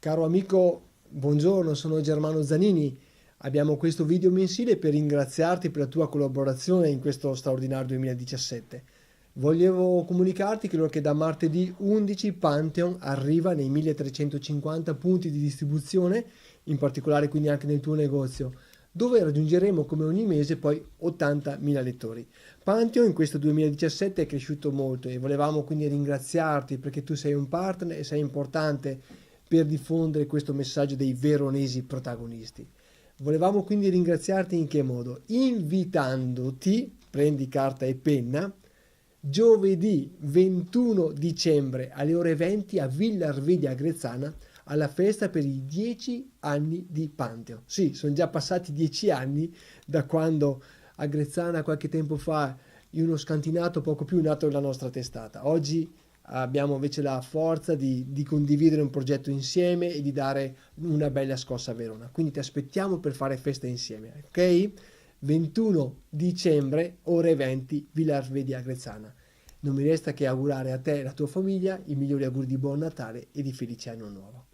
Caro amico, buongiorno, sono Germano Zanini. Abbiamo questo video mensile per ringraziarti per la tua collaborazione in questo straordinario 2017. Volevo comunicarti che da martedì 11 Pantheon arriva nei 1350 punti di distribuzione, in particolare quindi anche nel tuo negozio, dove raggiungeremo come ogni mese poi 80.000 lettori. Pantheon in questo 2017 è cresciuto molto e volevamo quindi ringraziarti perché tu sei un partner e sei importante per diffondere questo messaggio dei veronesi protagonisti. Volevamo quindi ringraziarti in che modo? Invitandoti, prendi carta e penna, giovedì 21 dicembre alle ore 20 a Villa Arvedia Grezzana alla festa per i 10 anni di Pantheon. Sì, sono già passati 10 anni da quando a Grezzana qualche tempo fa, in uno scantinato poco più, è nato la nostra testata. Oggi abbiamo invece la forza di condividere un progetto insieme e di dare una bella scossa a Verona. Quindi ti aspettiamo per fare festa insieme, ok? 21 dicembre, ore 20, Villa Arvedia Grezzana. Non mi resta che augurare a te e alla tua famiglia i migliori auguri di buon Natale e di felice anno nuovo.